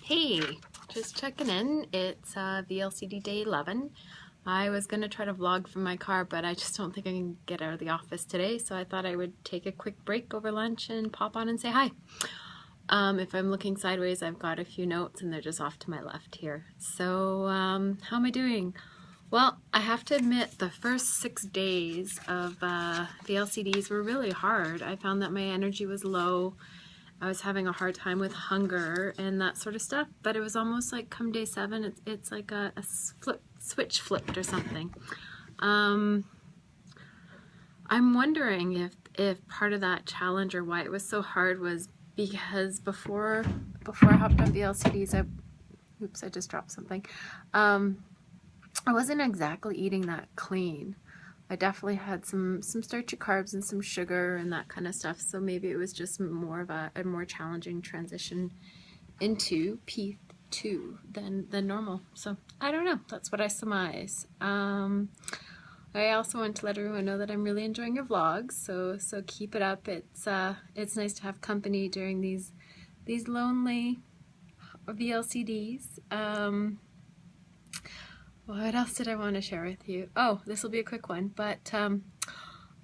Hey, just checking in. It's VLCD day 11. I was going to try to vlog from my car, but I just don't think I can get out of the office today, so I thought I would take a quick break over lunch and pop on and say hi. If I'm looking sideways, I've got a few notes and they're just off to my left here. So, how am I doing? Well, I have to admit the first 6 days of the LCDs were really hard. I found that my energy was low. I was having a hard time with hunger and that sort of stuff, but it was almost like come day 7, it's like a switch flipped or something. I'm wondering if part of that challenge or why it was so hard was because before I hopped on VLCDs, I just dropped something. I wasn't exactly eating that clean. I definitely had some starchy carbs and some sugar and that kind of stuff, so maybe it was just more of a more challenging transition into P2 than normal. So I don't know. That's what I surmise. I also want to let everyone know that I'm really enjoying your vlogs, so keep it up. It's nice to have company during these lonely VLCDs. What else did I want to share with you? Oh, this will be a quick one, but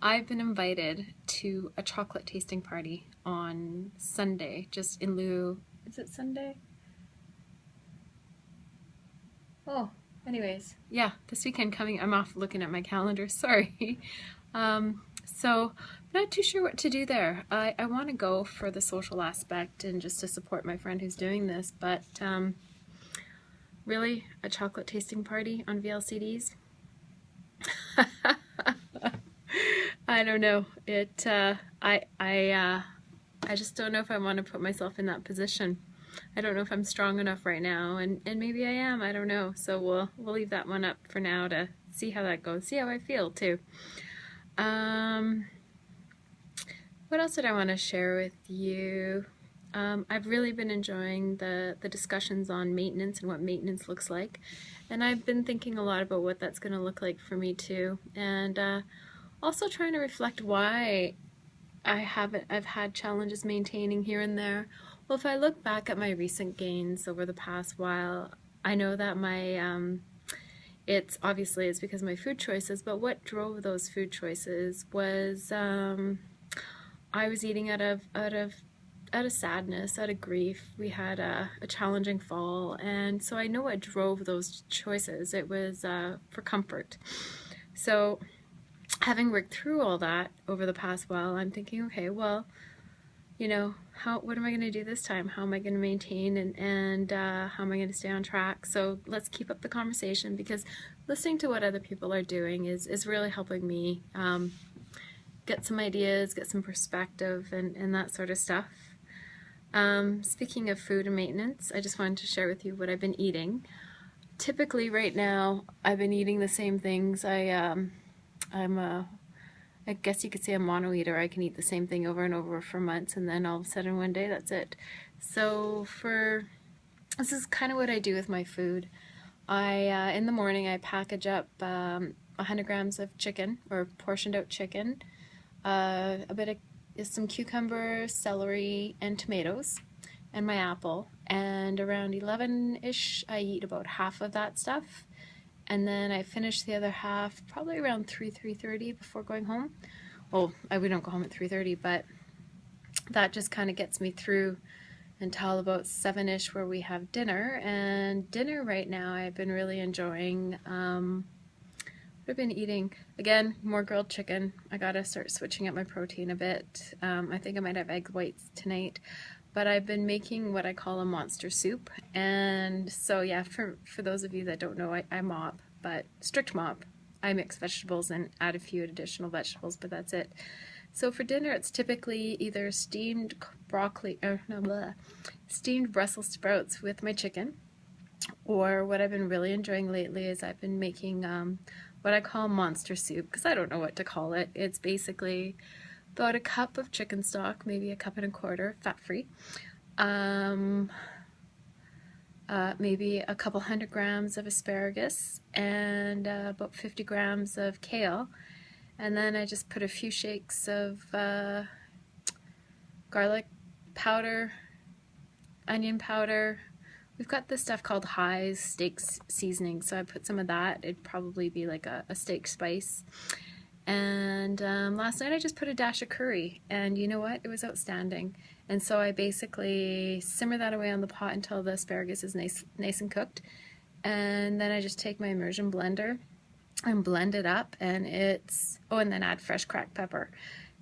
I've been invited to a chocolate tasting party on Sunday, just in lieu. Is it Sunday? Oh, anyways, yeah, this weekend coming. I'm off looking at my calendar, sorry. So I'm not too sure what to do there. I want to go for the social aspect and just to support my friend who's doing this, but really, a chocolate tasting party on VLCDs? I don't know. I just don't know if I want to put myself in that position. I don't know if I'm strong enough right now, and maybe I am. I don't know. So we'll leave that one up for now to see how that goes. See how I feel too. What else did I want to share with you? I've really been enjoying the discussions on maintenance and what maintenance looks like, and I've been thinking a lot about what that's going to look like for me too, and also trying to reflect why I've had challenges maintaining here and there. Well, if I look back at my recent gains over the past while, I know that my it's because of my food choices, but what drove those food choices was I was eating out of sadness, out of grief. We had a challenging fall, and so I know what drove those choices. It was for comfort. So having worked through all that over the past while, I'm thinking, okay, well, you know, what am I going to do this time? How am I going to maintain and how am I going to stay on track? So let's keep up the conversation, because listening to what other people are doing is really helping me get some ideas, get some perspective, and that sort of stuff. Speaking of food and maintenance, I just wanted to share with you what I've been eating. Typically right now, I've been eating the same things. I guess you could say a mono eater. I can eat the same thing over and over for months, and then all of a sudden one day that's it. So this is kind of what I do with my food. In the morning I package up 100 grams of chicken, or portioned out chicken, a bit of some cucumber, celery, and tomatoes, and my apple. And around 11-ish, I eat about half of that stuff. And then I finish the other half probably around 3:30 before going home. Well, we don't go home at 3:30, but that just kind of gets me through until about 7-ish, where we have dinner. And dinner right now I've been really enjoying. I've been eating, again, more grilled chicken. I gotta start switching up my protein a bit. I think I might have egg whites tonight. But I've been making what I call a monster soup, and so yeah, for those of you that don't know, I mop, but strict mop. I mix vegetables and add a few additional vegetables, but that's it. So for dinner, it's typically either steamed steamed Brussels sprouts with my chicken, or what I've been really enjoying lately is I've been making what I call monster soup, because I don't know what to call it. It's basically about a cup of chicken stock, maybe a cup and a quarter, fat-free. Maybe a couple 100 grams of asparagus, and about 50 grams of kale. And then I just put a few shakes of garlic powder, onion powder, we've got this stuff called High's steak seasoning, so I put some of that. It'd probably be like a steak spice. And last night I just put a dash of curry, and you know what? It was outstanding. And so I basically simmer that away on the pot until the asparagus is nice and cooked. And then I just take my immersion blender and blend it up, and and then add fresh cracked pepper.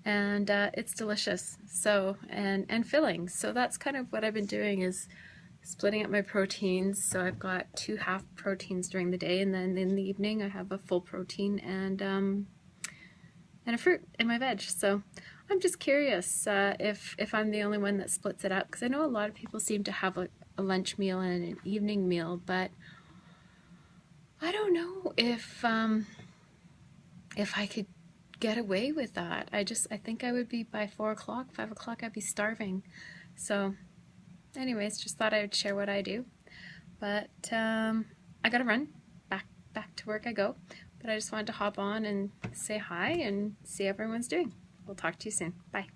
And it's delicious. So, and filling. So that's kind of what I've been doing, is splitting up my proteins. So I've got 2 half proteins during the day, and then in the evening I have a full protein and a fruit in my veg. So I'm just curious if I'm the only one that splits it up, because I know a lot of people seem to have a lunch meal and an evening meal, but I don't know if I could get away with that. I think I would be, by 4 o'clock, 5 o'clock, I'd be starving. So anyways, just thought I would share what I do. But I gotta run. Back to work I go. But I just wanted to hop on and say hi and see how everyone's doing. We'll talk to you soon. Bye.